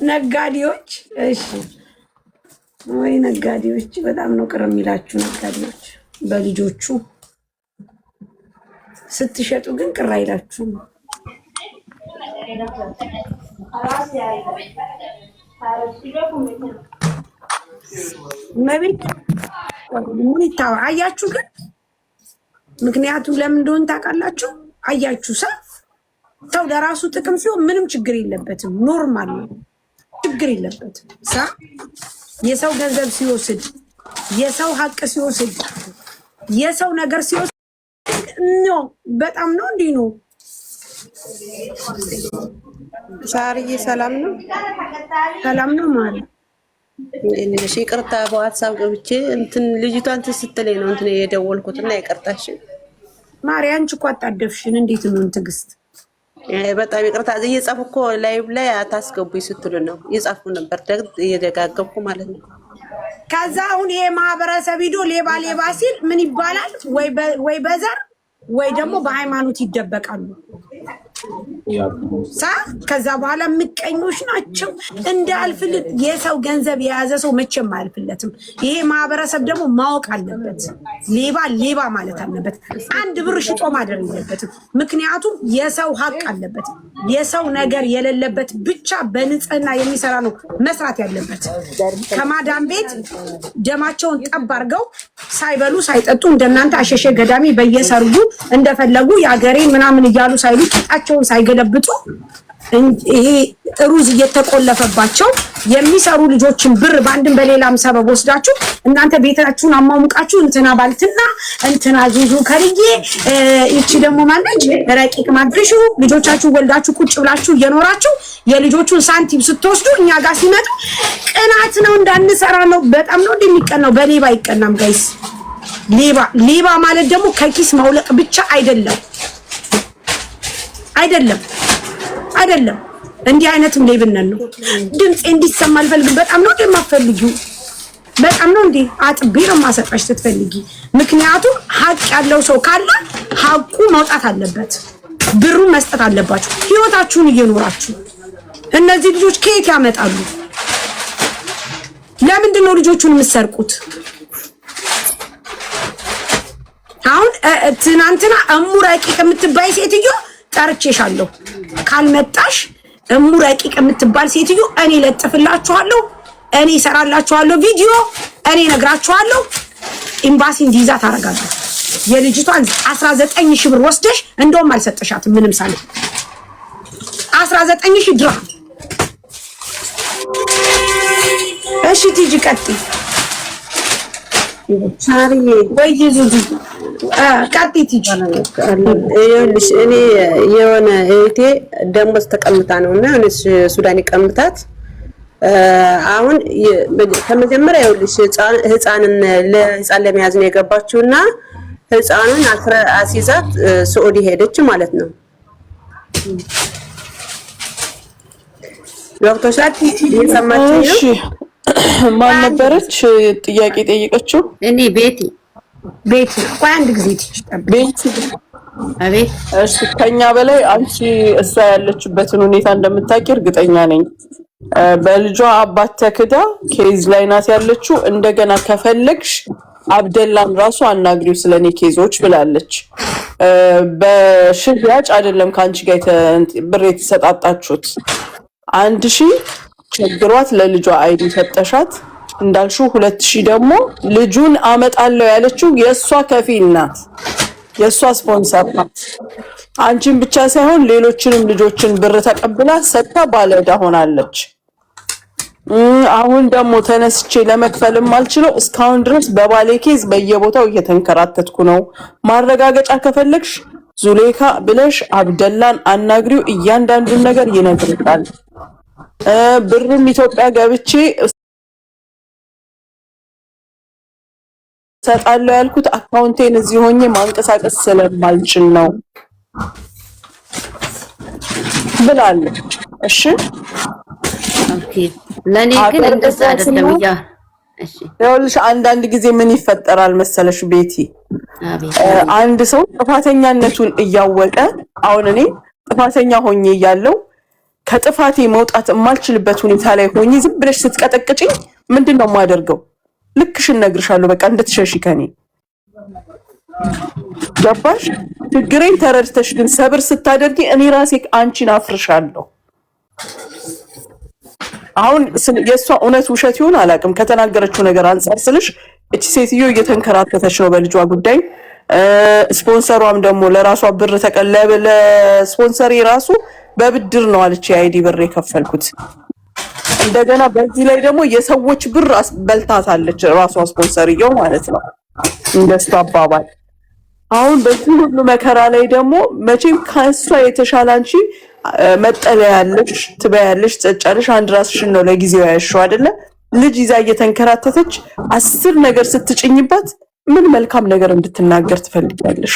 ነጋዴዎች እሺ ወይ ነጋዴዎች በጣም ነው ቅር የሚላችሁ ነጋዴዎች በልጆቹ ስትሸጡ ግን ቅር አይላችሁም መቤት ምን ይታው አያችሁ ግን ምክንያቱም ለምን እንደሆነ ታውቃላችሁ አያችሁ ሰው ለራሱ ጥቅም ሲሆን ምንም ችግር የለበትም ኖርማል ነው ችግር የለበትም የሰው ገንዘብ ሲወስድ የሰው ሀቅ ሲወስድ የሰው ነገር ሲወስድ ነው በጣም ነው እንዴ ነው ሳርዬ ሰላም ነው ማለት እሺ ይቅርታ በዋትስአፕ ገብቼ እንትን ልጅቷን ስትለኝ ነው እንትን የደወልኩትና ይቅርታሽ ማርያም እኮ አጣደፍሽን እንዴት ነው ትግስት በጣም ይቅርታ እየጻፍኩ እኮ ላይቭ ላይ አታስገቡኝ ስትሉ ነው እየጻፍኩ ነበር እየደጋገምኩ ማለት ነው ከዛ አሁን ይሄ ማህበረሰብ ሂዶ ሌባ ሲል ምን ይባላል ወይ በዘር ወይ ደግሞ በሃይማኖት ይደበቃሉ ከዛ በኋላ ምቀኞች ናቸው እንዳልፍል የሰው ገንዘብ የያዘ ሰው መቼም አያልፍለትም ይሄ ማህበረሰብ ደግሞ ማወቅ አለበት ሌባ ማለት አለበት አንድ ብር ሽጦ ማደር የለበትም ምክንያቱም የሰው ሀቅ አለበት የሰው ነገር የሌለበት ብቻ በንጽህና የሚሰራ ነው መስራት ያለበት ከማዳም ቤት ደማቸውን ጠብ አድርገው ሳይበሉ ሳይጠጡ እንደናንተ አሸሸ ገዳሚ በየሰርጉ እንደፈለጉ ያገሬ ምናምን እያሉ ሳይሉ ቂጣቸውን ሳይገለብጡ ይሄ ሩዝ እየተቆለፈባቸው የሚሰሩ ልጆችን ብር ባንድን በሌላም ሰበብ ወስዳችሁ እናንተ ቤታችሁን አማሙቃችሁ እንትና ባልትና እንትና ዙዙ ከርዬ እቺ ደግሞ ማነች ረቂቅ ማድረሹ ልጆቻችሁ ወልዳችሁ ቁጭ ብላችሁ እየኖራችሁ የልጆቹን ሳንቲም ስትወስዱ እኛ ጋር ሲመጡ ቅናት ነው እንዳንሰራ ነው በጣም ነው እንደሚቀናው በሌባ አይቀናም ጋይስ ሌባ ማለት ደግሞ ከኪስ ማውለቅ ብቻ አይደለም እንዲህ አይነትም ሌብነት ነው ድምጽ እንዲሰማ አልፈልግም በጣም ነው እንደማፈልጊው በጣም ነው እንዴ አጥቤ ነው ማሰጣሽ ስትፈልጊ ምክንያቱም ሀቅ ያለው ሰው ካለ ሀቁ መውጣት አለበት ብሩ መስጠት አለባችሁ ህይወታችሁን እየኖራችሁ እነዚህ ልጆች ከየት ያመጣሉ ለምንድን ነው ልጆቹን የምትሰርቁት አሁን ትናንትና ረቂቅ የምትባይ ሴትዮ ጠርቼሻለሁ ካልመጣሽ ረቂቅ የምትባል ሴትዮ እኔ ለጥፍላችኋለሁ እኔ ሰራላችኋለሁ ቪዲዮ እኔ ነግራችኋለሁ ኤምባሲ እንዲይዛ ታረጋለሁ የልጅቷን 19000 ብር ወስደሽ እንደውም አልሰጠሻትም ምንም ሳለ 19000 ድርሃም እሺ ትጂ ቀጥይ ሳርዬ ወይ ዙዙ ቀጥይት ይችላል ይኸውልሽ እኔ የሆነ እህቴ ደሞዝ ተቀምጣ ነውና እነሱ ሱዳን ይቀምጣት አሁን ከመጀመሪያ ይኸውልሽ ህፃንን ለመያዝ ነው የገባችውና ህፃኑን አስይዛት ሳዑዲ ሄደች ማለት ነው ዶክተር ሻቲ የሰማችኝ እሺ ማን ነበረች ጥያቄ ጠይቀችው እኔ ቤት ቆይ አንድ ጊዜ ትችጣለሽ ቤት አቤት እሺ ከኛ በላይ አንቺ እሷ ያለችበትን ሁኔታ እንደምታውቂ እርግጠኛ ነኝ በልጇ አባት ተክዳ ኬዝ ላይ ናት ያለችው እንደገና ከፈለግሽ አብደላን ራሱ አናግሪው ስለኔ ኬዞች ብላለች በሽያጭ አይደለም ካንቺ ጋር ብር የተሰጣጣችሁት 1000 ቸግሯት ለልጇ አይዲ ፈተሻት እንዳልሽው 2000 ደግሞ ልጁን አመጣለው ያለችው የሷ ከፊል ናት የሷ ስፖንሰር ናት አንቺን ብቻ ሳይሆን ሌሎችንም ልጆችን ብር ተቀብላ ሰጣ ባለዳ ሆናለች አሁን ደግሞ ተነስቼ ለመክፈልም አልችለው እስካሁን ድረስ በባሌ ኬዝ በየቦታው እየተንከራተትኩ ነው ማረጋገጫ ከፈለግሽ ዙሌካ ብለሽ አብደላን አናግሪው እያንዳንዱን ነገር ይነግርታል ብሩም ኢትዮጵያ ገብቼ ሰጣለው ያልኩት አካውንቴን እዚህ ሆኜ ማንቀሳቀስ ስለማልችል ነው ብላለች እሺ ኦኬ ለኔ ግን እንደዛ አይደለም ያ እሺ ይኸውልሽ አንዳንድ ጊዜ ምን ይፈጠራል መሰለሽ ቤቲ አንድ ሰው ጥፋተኛነቱን እያወቀ አሁን እኔ ጥፋተኛ ሆኜ ያለው ከጥፋቴ መውጣት የማልችልበት ሁኔታ ላይ ሆኜ ዝም ብለሽ ስትቀጠቅጭኝ ምንድነው የማደርገው? ልክሽን እነግርሻለሁ። በቃ እንድትሸሺ ከኔ ገባሽ? ችግሬን ተረድተሽ ግን ሰብር ስታደርጊ እኔ ራሴ አንቺን አፍርሻለሁ። አሁን የእሷ እውነት ውሸት ይሆን አላውቅም። ከተናገረችው ነገር አንጻር ስልሽ እቺ ሴትዮ እየተንከራተተች ነው በልጇ ጉዳይ። ስፖንሰሯም ደግሞ ለራሷ ብር ተቀለበ። ለስፖንሰሪ ራሱ በብድር ነው አለች የአይዲ ብር የከፈልኩት። እንደገና በዚህ ላይ ደግሞ የሰዎች ብር በልታታለች ራሷ ስፖንሰርየው ማለት ነው እንደሱ አባባል። አሁን በዚህ ሁሉ መከራ ላይ ደግሞ መቼም ከእሷ የተሻለ አንቺ መጠለያ ያለሽ ትበያለሽ፣ ትጨጫለሽ። አንድ ራስሽን ነው ለጊዜው ያሽው አይደለ? ልጅ ይዛ እየተንከራተተች 10 ነገር ስትጭኝባት ምን መልካም ነገር እንድትናገር ትፈልጊያለሽ?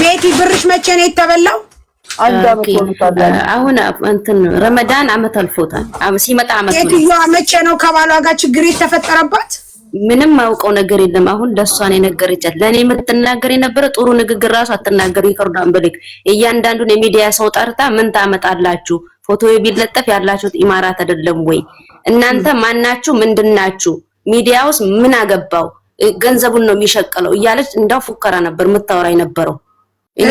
ቤቲ ብርሽ መቼ ነው የተበላው? አንድ አመት ሆኖታል። አሁን እንትን ረመዳን አመት አልፎታል። ሲመጣ አመት ነው። ቤቲዋ መቼ ነው ከባሏ ጋር ችግር የተፈጠረባት? ምንም ማውቀው ነገር የለም። አሁን ለሷን የነገረቻት ለኔ የምትናገር የነበረ ጥሩ ንግግር ራሱ አትናገር። ይከርዳን በልክ እያንዳንዱን የሚዲያ ሰው ጠርታ ምን ታመጣላችሁ? ፎቶ ቢለጠፍ ያላችሁት ኢማራት አይደለም ወይ? እናንተ ማናችሁ? ምንድናችሁ? ሚዲያውስ ምን አገባው? ገንዘቡን ነው የሚሸቀለው እያለች እንዳው ፉከራ ነበር የምታወራ የነበረው።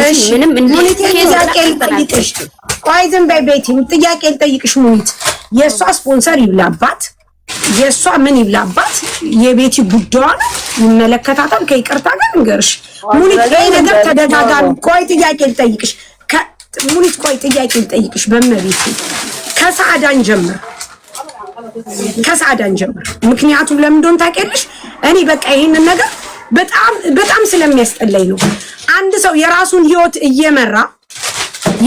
እሺ ምንም እንዴት ከዛቀልጥሽ ቆይ ዝም በይ ቤቲ፣ ጥያቄ ልጠይቅሽ። ሙኒት የሷ ስፖንሰር ይብላባት የሷ ምን ይብላባት? የቤቲ ጉዳዩን ይመለከታታል። ከይቅርታ ጋር እንገርሽ ሙኒት፣ ይሄ ነገር ተደጋጋሚ። ቆይ ጥያቄ ልጠይቅሽ ሙኒት፣ ቆይ ጥያቄ ልጠይቅሽ በመቤት ከሰዓዳን ጀምር። ምክንያቱም ለምን እንደሆነ ታውቂያለሽ? እኔ በቃ ይሄንን ነገር በጣም ስለሚያስጠላኝ ነው። አንድ ሰው የራሱን ህይወት እየመራ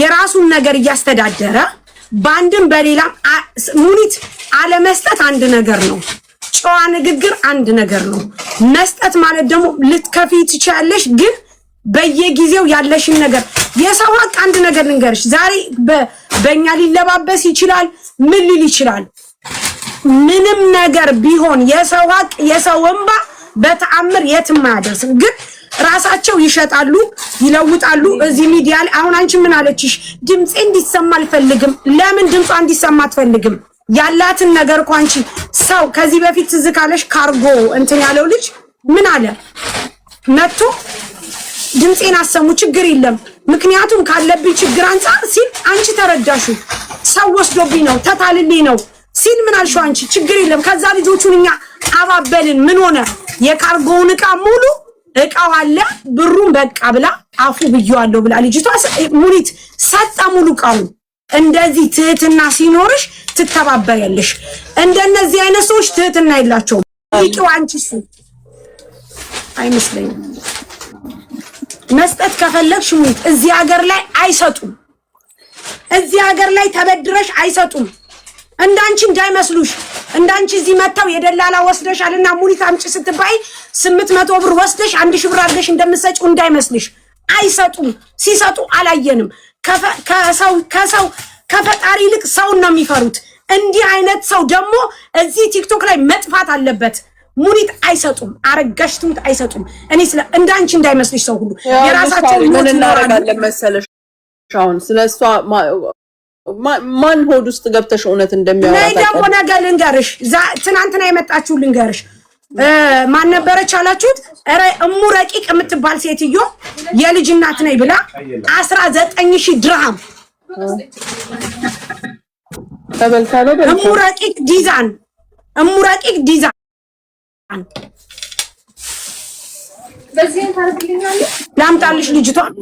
የራሱን ነገር እያስተዳደረ ባንድም በሌላም ሙኒት አለመስጠት አንድ ነገር ነው። ጨዋ ንግግር አንድ ነገር ነው። መስጠት ማለት ደግሞ ልትከፊ ትችያለሽ፣ ግን በየጊዜው ያለሽን ነገር የሰው ሀቅ አንድ ነገር ልንገርሽ፣ ዛሬ በእኛ ሊለባበስ ይችላል፣ ምን ሊል ይችላል። ምንም ነገር ቢሆን የሰው ሀቅ የሰው እንባ በተአምር የትም አያደርስም። ግን ራሳቸው ይሸጣሉ፣ ይለውጣሉ። እዚህ ሚዲያ ላይ አሁን አንቺ ምን አለችሽ? ድምጼ እንዲሰማ አልፈልግም። ለምን ድምጿ እንዲሰማ አትፈልግም? ያላትን ነገር እኮ አንቺ ሰው ከዚህ በፊት ትዝ ካለሽ ካርጎ እንትን ያለው ልጅ ምን አለ? መጥቶ ድምጼን አሰሙ፣ ችግር የለም ምክንያቱም ካለብኝ ችግር አንፃር ሲል አንቺ ተረዳሹ። ሰው ወስዶብኝ ነው ተታልልኝ ነው ሲል ምን አልሽው አንቺ? ችግር የለም ከዛ ልጆቹን እኛ አባበልን። ምን ሆነ? የካርጎውን እቃ ሙሉ እቃው አለ ብሩን በቃ ብላ አፉ ብየዋለሁ ብላ ልጅቷ ሙኒት ሰጣ ሙሉ እቃው። እንደዚህ ትህትና ሲኖርሽ ትተባበሪያለሽ። እንደነዚህ አይነት ሰዎች ትህትና የላቸውም። ይቂው አንቺ እሱ አይመስለኝም። መስጠት ከፈለግሽ ሙኒት እዚህ ሀገር ላይ አይሰጡም። እዚህ ሀገር ላይ ተበድረሽ አይሰጡም። እንዳንቺ እንዳይመስሉሽ። እንዳንቺ እዚህ መጣው የደላላ ወስደሻልና ሙኒት አምጪ ስትባይ 800 ብር ወስደሽ 1000 ብር አድርገሽ እንደምትሰጪው እንዳይመስልሽ። አይሰጡም። ሲሰጡ አላየንም። ከሰው ከፈጣሪ ይልቅ ሰውን ነው የሚፈሩት። እንዲህ አይነት ሰው ደግሞ እዚህ ቲክቶክ ላይ መጥፋት አለበት። ሙኒት አይሰጡም። አረጋሽ ትሙት አይሰጡም። እኔ እንዳንቺ እንዳይመስልሽ ሰው ሁሉ የራሳቸው ምን እናረጋለን መሰለሽ? አሁን ስለሷ ማን ሆድ ውስጥ ገብተሽ እውነት እንደሚያወራ ታውቂያለሽ? ነይ ደግሞ ነገር ልንገርሽ። ትናንትና የመጣችው ልንገርሽ። ማን ነበረች አላችሁት? ኧረ እሙ ረቂቅ የምትባል ሴትዮ የልጅ እናት ነኝ ብላ 19000 ድርሃም ተበልታ ነው። እሙ ረቂቅ ዲዛን በዚህ ታርግልኛለሽ። ላምጣልሽ ልጅቷን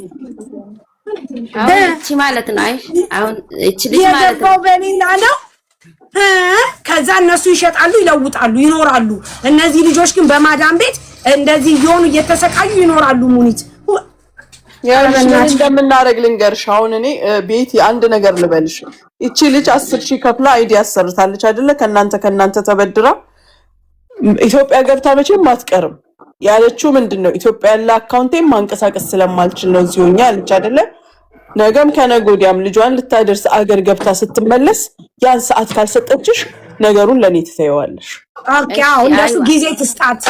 እቺ ማለት ነው። አይ አሁን እቺ ልጅ ማለት ነው በሌላ ነው። ከዛ እነሱ ይሸጣሉ፣ ይለውጣሉ፣ ይኖራሉ። እነዚህ ልጆች ግን በማዳም ቤት እንደዚህ እየሆኑ እየተሰቃዩ ይኖራሉ። ሙኒት ያው እንደምናረግ ልንገርሽ። አሁን እኔ ቤት አንድ ነገር ልበልሽ። እቺ ልጅ 10000 ከፍላ አይዲ ያሰርታለች አይደለ? ከናንተ ተበድራ ኢትዮጵያ ገብታ መቼም አትቀርም። ያለችው ምንድነው? ኢትዮጵያ ያለ አካውንቴን ማንቀሳቀስ ስለማልችል ነው እዚሁኛ አለች አይደለ? ነገም ከነገ ወዲያም ልጇን ልታደርስ አገር ገብታ ስትመለስ ያን ሰዓት ካልሰጠችሽ ነገሩን ለኔ ትተይዋለሽ። ኦኬ አዎ እንደሱ ጊዜ ትስጣት፣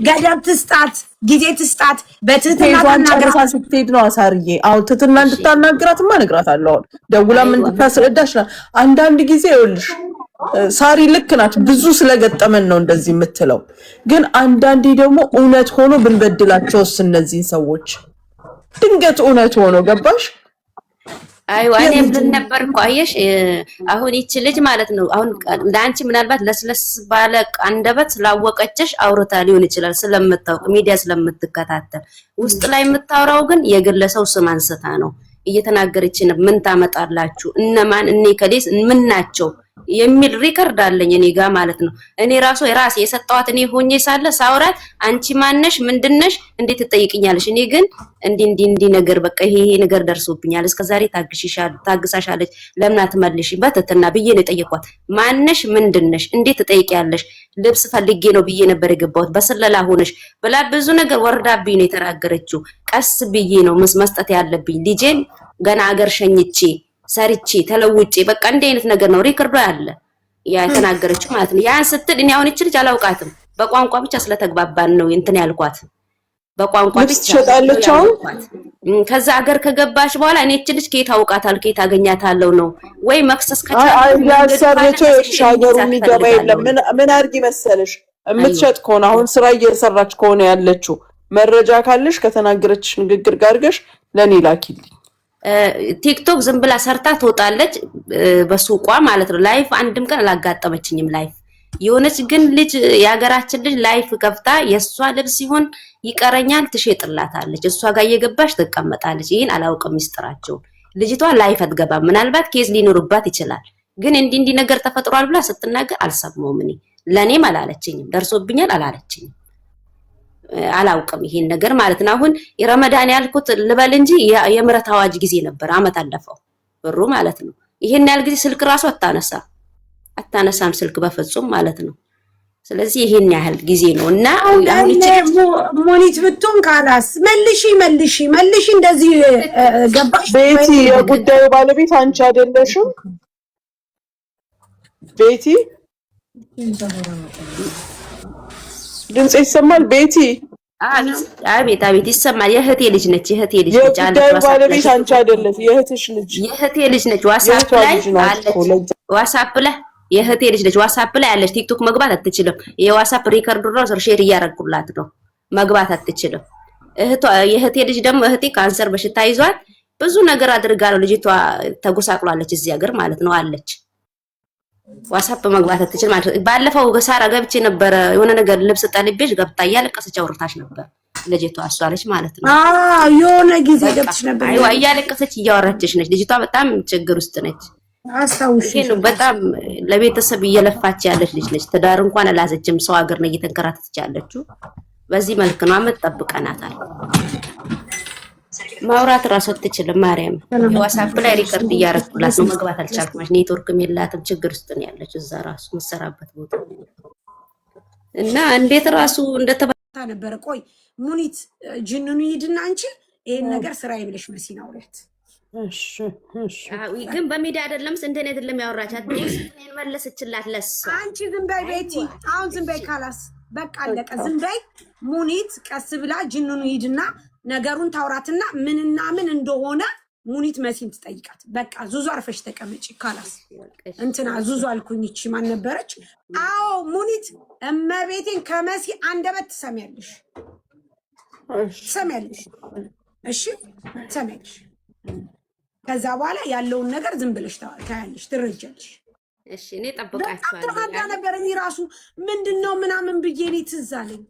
ገደብ ትስጣት፣ ጊዜ ትስጣት። በትህትና ተናግራ ስትሄድ ነው አሳርዬ። አሁን ትህትና እንድታናግራትማ እነግራታለሁ። አሁን ደውላም እንድታስረዳሽ አንዳንድ ጊዜ ይኸውልሽ ሳሪ ልክ ናት። ብዙ ስለገጠመን ነው እንደዚህ የምትለው። ግን አንዳንዴ ደግሞ እውነት ሆኖ ብንበድላቸውስ እነዚህን ሰዎች ድንገት እውነት ሆኖ ገባሽ? አይዋ እኔም ልን ነበር እኮ አየሽ። አሁን ይቺ ልጅ ማለት ነው አሁን ለአንቺ ምናልባት ለስለስ ባለ አንደበት ስላወቀችሽ አውርታ ሊሆን ይችላል፣ ስለምታውቅ ሚዲያ ስለምትከታተል። ውስጥ ላይ የምታወራው ግን የግለሰው ስም አንስታ ነው እየተናገረች ነው። ምን ታመጣላችሁ? እነማን እኔ ከሌስ ምን ናቸው የሚል ሪከርድ አለኝ እኔ ጋር ማለት ነው። እኔ ራሱ የራሴ የሰጣዋት እኔ ሆኜ ሳለ ሳውራት አንቺ ማነሽ ምንድነሽ እንዴት ትጠይቅኛለሽ? እኔ ግን እንዲ ነገር በቃ ይሄ ነገር ደርሶብኛል፣ እስከዛሬ ታግሳሻለች ለምን አትመልሽ በትትና ብዬ ነው የጠየኳት። ማነሽ ምንድነሽ እንዴት ትጠይቂያለሽ? ልብስ ፈልጌ ነው ብዬ ነበር የገባሁት፣ በስለላ ሆነሽ ብላ ብዙ ነገር ወርዳብኝ ነው የተናገረችው። ቀስ ብዬ ነው መስጠት ያለብኝ ልጄን ገና አገር ሸኝቼ ሰርቼ ተለውጬ በቃ እንደ አይነት ነገር ነው ሪከርዶ ያለ ያ የተናገረችው ማለት ነው። ያን ስትል እኔ አሁን እቺ ልጅ አላውቃትም፣ በቋንቋ ብቻ ስለተግባባን ነው እንትን ያልኳት፣ በቋንቋ ብቻ ትሸጣለች። አሁን ከዛ አገር ከገባች በኋላ እኔ እቺ ልጅ ከየት አውቃታል ከየት አገኛታለሁ ነው ወይ መክሰስ ያሰርቸው ሻገሩ የሚገባ የለም። ምን አድርጊ መሰለሽ የምትሸጥ ከሆነ አሁን ስራ እየሰራች ከሆነ ያለችው መረጃ ካለሽ ከተናገረችሽ ንግግር ጋር አድርገሽ ለኔ ላኪልኝ። ቲክቶክ ዝም ብላ ሰርታ ትወጣለች በሱቋ ማለት ነው። ላይፍ አንድም ቀን አላጋጠመችኝም። ላይፍ የሆነች ግን ልጅ የሀገራችን ልጅ ላይፍ ከፍታ የሷ ልብስ ሲሆን ይቀረኛል ትሸጥላታለች፣ እሷ ጋር እየገባች ትቀመጣለች። ይሄን አላውቅም ሚስጥራቸው። ልጅቷ ላይፍ አትገባም። ምናልባት ኬዝ ሊኖርባት ይችላል። ግን እንዲ ነገር ተፈጥሯል ብላ ስትናገር አልሰማሁም። እኔ ለኔም አላለችኝም፣ ደርሶብኛል አላለችኝም። አላውቅም ይሄን ነገር ማለት ነው። አሁን የረመዳን ያልኩት ልበል እንጂ የምረት አዋጅ ጊዜ ነበር፣ አመት አለፈው ብሩ ማለት ነው። ይሄን ያህል ጊዜ ስልክ ራሱ አታነሳም ስልክ በፍጹም ማለት ነው። ስለዚህ ይሄን ያህል ጊዜ ነው እና አሁን እቺ ሞኒት ብትሆን ካላስ መልሺ እንደዚህ ገባሽ? ቤቲ የጉዳዩ ባለቤት አንቺ አይደለሽም ቤቲ? ድምጽ ይሰማል ቤቲ? አቤት ይሰማል። የእህቴ ልጅ ነች የጉዳዩ ባለቤት አንቺ አይደለሽ፣ የእህትሽ ልጅ። የእህቴ ልጅ ነች። ዋትስአፕ ላይ አለች። ዋትስአፕ ላይ የእህቴ ልጅ ነች። ዋትስአፕ ላይ አለች። ቲክቶክ መግባት አትችልም። የዋትስአፕ ሪከርድ ነው ሼር እያደረኩላት ነው። መግባት አትችልም። የእህቴ ልጅ ደግሞ እህቴ ካንሰር በሽታ ይዟት ብዙ ነገር አድርጋ ነው ልጅቷ ተጎሳቅሏለች። እዚህ ሀገር ማለት ነው አለች። ዋትስአፕ መግባት አትችልም ማለት ነው። ባለፈው ሳራ ገብቼ ነበር የሆነ ነገር ልብስ ጠልቤሽ ገብታ እያለቀሰች አውርታሽ ነበር ልጅቷ አሷለች ማለት ነው። የሆነ ጊዜ ገብተሽ ነበር። አይዋ እያለቀሰች እያወራችሽ ነች። ልጅቷ በጣም ችግር ውስጥ ነች። አስታውሽ ነው በጣም ለቤተሰብ እየለፋች ያለች ልጅ ነች። ትዳር እንኳን አላዘችም። ሰው ሀገር ነው እየተንከራተተች ያለችው። በዚህ መልክ ነው አመት ጠብቀናታል። ማውራት ራሱ አትችልም። ማርያም ዋትስአፕ ላይ ሪከርድ እያደረኩላት ነው። መግባት አልቻልኩም። ኔትወርክም የላትም። ችግር ውስጥ ነው ያለችው እዛ ራሱ መሰራበት ቦታ እና እንዴት ራሱ እንደተባታ ነበር። ቆይ ሙኒት ጅንኑ ይድና አንቺ ይሄን ነገር ስራዬ ብለሽ መሲና አውሪያት። ግን በሚዲያ አይደለም እንደኔ አይደለም ያወራቻት። እኔን መለሰችላት ለሷ። አንቺ ዝም በይ ቤቲ፣ አሁን ዝም በይ ካላስ በቃ አለቀ። ዝም በይ ሙኒት፣ ቀስ ብላ ጅንኑ ይድና ነገሩን ታውራትና ምንና ምን እንደሆነ ሙኒት መሲን ትጠይቃት። በቃ ዙዙ አርፈሽ ተቀመጪ ካላስ እንትና ዙዙ አልኩኝ። እቺ ማን ነበረች? አዎ ሙኒት እመቤቴን ከመሲ አንደበት ትሰሚያለሽ። እሺ ትሰሚያለሽ። ከዛ በኋላ ያለውን ነገር ዝም ብለሽ ታያለሽ፣ ትረጃለሽ። እሺ እኔ ጠብቃችኋለሁ። ታዲያ ነበር እኔ ራሱ ምንድነው ምናምን ብዬ እኔ ትዝ አለኝ።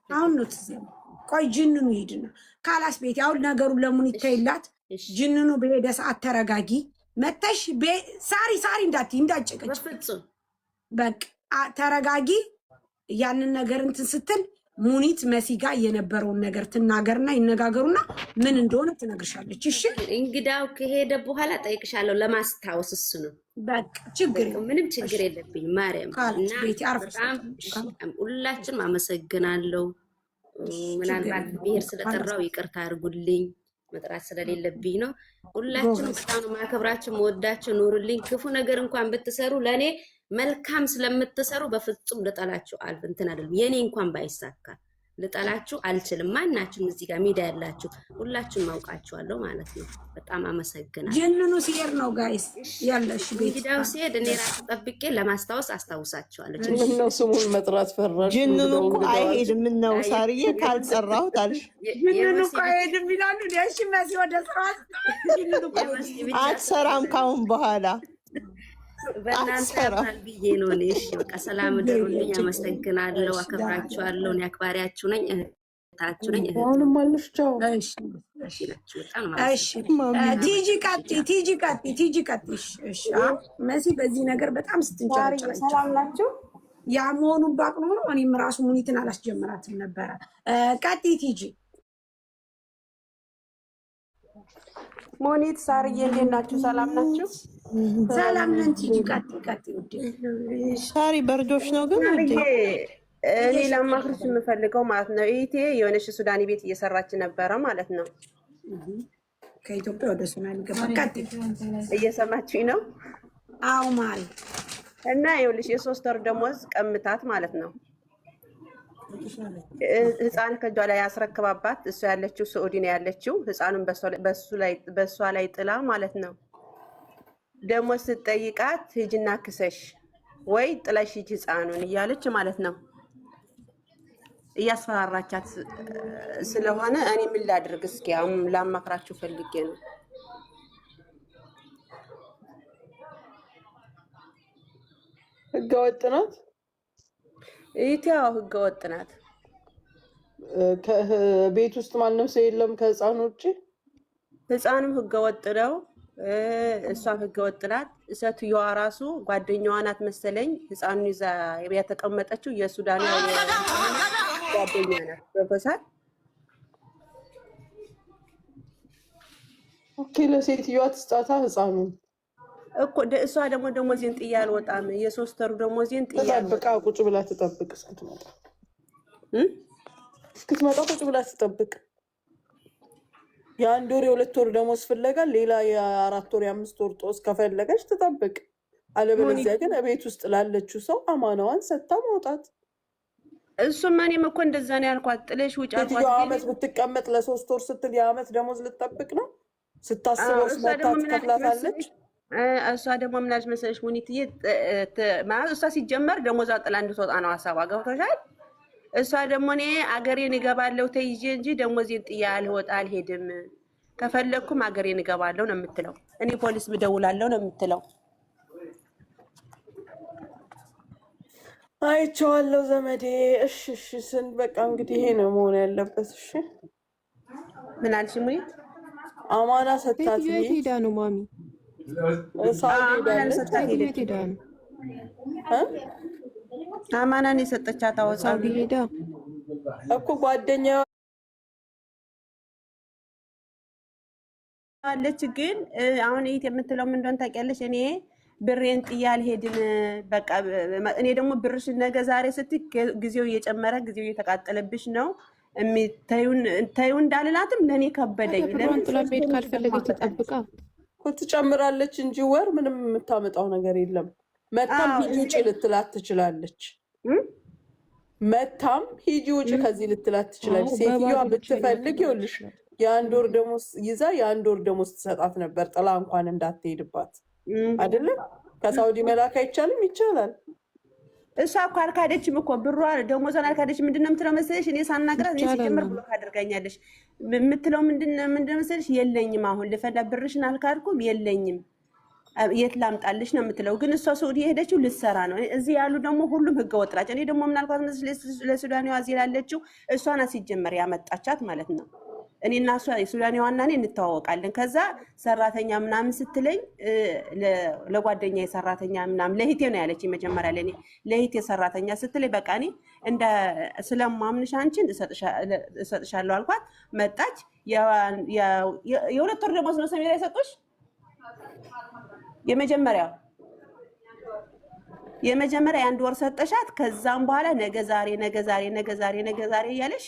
አሁን ነው ትዝ አለኝ። ቆይ ጅንኑ ሄድና ካላስ ቤት አሁን ነገሩን ለሙኒት ተይላት። ጅንኑ በሄደ ሰዓት ተረጋጊ መተሽ ሳሪ እንዳጨቀች በፍጹም በቃ ተረጋጊ። ያንን ነገር እንትን ስትል ሙኒት መሲ ጋር የነበረውን ነገር ትናገርና ይነጋገሩና ምን እንደሆነ ትነግርሻለች። እሺ እንግዳው ከሄደ በኋላ ጠይቅሻለሁ ለማስታወስ። እሱ ነው በቃ ችግር ምንም ችግር የለብኝ ማርያም። እና በጣም ሁላችንም አመሰግናለሁ። ምናልባት ብሄር ስለጠራው ይቅርታ አድርጉልኝ፣ መጥራት ስለሌለብኝ ነው። ሁላችንም በጣም ማከብራችሁ መወዳችሁ ኑሩልኝ። ክፉ ነገር እንኳን ብትሰሩ ለኔ መልካም ስለምትሰሩ በፍጹም ልጠላችሁ እንትን አይደለም። የኔ እንኳን ባይሳካ ልጠላችሁ አልችልም። ማናችሁም እዚህ ጋር ሚዲያ ያላችሁ ሁላችሁም አውቃችኋለሁ ማለት ነው። በጣም አመሰግናለሁ። ጀንኑ ሲሄድ ነው ጋይስ ያለሽ ቤት እንግዲያው ሲሄድ እኔ ራሱ ጠብቄ ለማስታወስ አስታውሳችኋለሁ። ምነው ስሙን መጥራት ፈራሽ? ጅንኑ እኮ አይሄድም። ምነው ሳርዬ ካልጠራሁት አልሽ? ጅንኑ እኮ አይሄድም ይላሉ። እሺ መሲ ወደ ስራ አትሰራም ካሁን በኋላ በእናንተ ያልፋል ብዬ ነው እኔ። እሺ በቃ ሰላም ደሩልኝ። አመሰግናለሁ፣ አከብራችኋለሁ። እኔ አክባሪያችሁ ነኝ፣ እህታችሁ ነኝ። አሁንም አለሽ ቻው። እሺ ቲጂ ቀጥይ። እሺ መሲ በዚህ ነገር በጣም ስትንጨረጨረች ሰላም ናችሁ? ያ መሆኑን ባቅ ነው። እኔም ራሱ ሙኒትን አላስጀምራትም ነበረ። ቀጥይ ቲጂ። ሞኒት ሳርዬ እንዴት ናችሁ? ሰላም ናችሁ? ሰላም ነን። ቲጂ ቀጥይ ውዴ። ሳሪ በርዶሽ ነው ግን ውዴ? እኔ ላማክርሽ የምፈልገው ማለት ነው ኢቴ የሆነች ሱዳኒ ቤት እየሰራች ነበረ ማለት ነው። ከኢትዮጵያ ወደ ሱዳን ገባ። ቀጥይ። እየሰማችኝ ነው? አዎ ማሪ። እና ይኸውልሽ የ3 ወር ደሞዝ ቀምታት ማለት ነው። ህፃን ከእጇ ላይ ያስረክባባት። እሷ ያለችው ሳዑዲ ነው ያለችው። ህፃኑን በእሷ ላይ ጥላ ማለት ነው። ደሞዝ ስትጠይቃት ሂጂና ክሰሽ ወይ ጥለሽ ሂጂ ህፃኑን እያለች ማለት ነው እያስፈራራቻት ስለሆነ እኔ ምን ላድርግ? እስኪ አሁን ላማክራችሁ ፈልጌ ነው። ህገወጥ ናት ኢትዮጵያ፣ ህገወጥ ናት። ቤት ውስጥ ማንም ሰው የለም ከህፃኑ ውጭ። ህፃኑም ህገወጥ ነው፣ እሷም ህገወጥ ናት። ሴትዮዋ ራሱ ጓደኛዋ ናት መሰለኝ ህፃኑን ይዛ የተቀመጠችው የሱዳን ጓደኛ ናት። በፈሳድ ኦኬ፣ ለሴትዮዋ ትስጣታ ህፃኑን እኮ እሷ ደግሞ ደሞዜን ጥዬ አልወጣም። የ3 ወሩ ደሞዜን ጥዬ ተጠብቃ ቁጭ ብላ ትጠብቅ እስክትመጣ ቁጭ ብላ ትጠብቅ። የ1 ወር የ2 ወር ደሞዝ ፍለጋ ሌላ የ4 ወር የ5 ወር ጦስ ከፈለገች ትጠብቅ። አለበለዚያ ግን ቤት ውስጥ ላለችው ሰው አማናዋን ሰጥታ መውጣት። እሱም እኔም እኮ እንደዛ ነው ያልኳት። ጥለሽ ውጭ አልኳት። ዓመት ብትቀመጥ ለ3 ወር ስትል የዓመት ደሞዝ ልትጠብቅ ነው ስታስበው ስመጣ ትከፍላታለች። እሷ ደግሞ ምን አለች መሰለሽ ሙኒትዬ፣ ማለት እሷ ሲጀመር ደሞዟ ጥላ እንድትወጣ ነው ሀሳቧ። ገብቶሻል? እሷ ደግሞ እኔ አገሬን እገባለሁ ተይዤ እንጂ ደሞዜን ጥዬ አልሄድም፣ ከፈለኩም አገሬን እገባለሁ ነው የምትለው። እኔ ፖሊስ ብደውላለሁ ነው የምትለው። አይቼዋለሁ ዘመዴ። እሺ ስን በቃ እንግዲህ ይሄ ነው መሆን ያለበት። እሺ ምን አልሽ ሙኒት? አማና ሰጣት። የት ሄዳ ነው ማሚ? አማናን የሰጠቻት ሳውዲ ሄዳ እኮ ጓደኛዋ አለች። ግን አሁን ይሄት የምትለው ምን እንደሆነ ታውቂያለሽ? እኔ ብሬን ጥዬ አልሄድም። በቃ እኔ ደግሞ ብርሽ ነገ ዛሬ ስትይ ጊዜው እየጨመረ ጊዜው እየተቃጠለብሽ ነው ተይው እንዳልላትም ለእኔ ከበደኝ። ለምን ጥላ ቤት ካልፈለገች ተጠብቃ ትጨምራለች እንጂ ወር ምንም የምታመጣው ነገር የለም። መታም ሂጂ ውጪ ልትላት ትችላለች። መታም ሂጂ ውጪ ከዚህ ልትላት ትችላለች። ሴትዮዋ ብትፈልግ ይኸውልሽ የ1 ወር ደሞዝ ይዛ የ1 ወር ደሞዝ ትሰጣት ነበር፣ ጥላ እንኳን እንዳትሄድባት አይደለም። ከሳውዲ መላክ አይቻልም? ይቻላል። እሷ እኮ አልካደችም እኮ ብሯ ደሞዟን አልካደችም። ምንድን ነው የምትለው መሰለሽ? እኔ ሳናግራት እኔ ሲጀምር ብሎ ካደርጋኛለሽ የምትለው ምንድን ነው መሰለሽ? የለኝም አሁን ልፈላ ብርሽን አልካድኩም የለኝም የት ላምጣልሽ ነው የምትለው። ግን እሷ ሳውዲ የሄደችው ልትሰራ ነው። እዚህ ያሉ ደግሞ ሁሉም ህገ ወጥ ናቸው። እኔ ደግሞ ምን አልኳት መሰለሽ? ለሱዳኒዋ እዚህ ላለችው እሷ ናት ሲጀመር ያመጣቻት ማለት ነው። እኔ እና እሷ የሱዳኒዋና እኔ እንተዋወቃለን። ከዛ ሰራተኛ ምናምን ስትለኝ ለጓደኛ የሰራተኛ ምናምን ለሂቴ ነው ያለች መጀመሪያ ለኔ ለሂቴ ሰራተኛ ስትለኝ በቃ እኔ እንደ ስለማምንሽ አንቺን እሰጥሻለሁ አልኳት። መጣች። የ2 ወር ደሞዝ ነው ሰሜራ የሰጡሽ የመጀመሪያ የ1 ወር ሰጠሻት። ከዛም በኋላ ነገ ዛሬ እያለሽ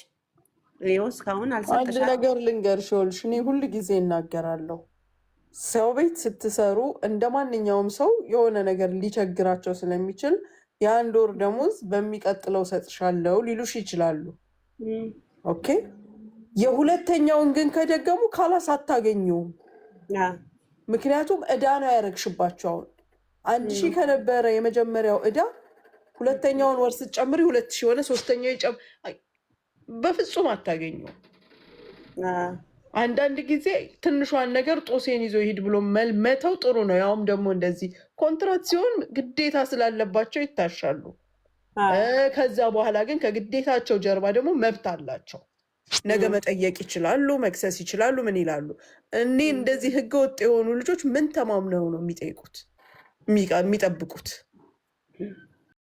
ይኸው እስካሁን አልሰጠሻት። አንድ ነገር ልንገርሽ፣ ይኸውልሽ እኔ ሁሉ ጊዜ እናገራለሁ፣ ሰው ቤት ስትሰሩ እንደማንኛውም ሰው የሆነ ነገር ሊቸግራቸው ስለሚችል የአንድ ወር ደሞዝ በሚቀጥለው ሰጥሻለው ሊሉሽ ይችላሉ። ኦኬ የሁለተኛውን ግን ከደገሙ ካላስ አታገኙም። ምክንያቱም እዳ ነው ያረግሽባቸው። አሁን 1000 ከነበረ የመጀመሪያው እዳ ሁለተኛውን ወር ስትጨምሪ 2000 ሆነ። ሶስተኛው በፍጹም አታገኙም። አንዳንድ ጊዜ ትንሿን ነገር ጦሴን ይዞ ይሄድ ብሎ መልመተው ጥሩ ነው። ያውም ደግሞ እንደዚህ ኮንትራት ሲሆን ግዴታ ስላለባቸው ይታሻሉ። ከዛ በኋላ ግን ከግዴታቸው ጀርባ ደግሞ መብት አላቸው። ነገ መጠየቅ ይችላሉ፣ መክሰስ ይችላሉ። ምን ይላሉ? እኔ እንደዚህ ህገ ወጥ የሆኑ ልጆች ምን ተማምነው ነው የሚጠይቁት የሚጠብቁት?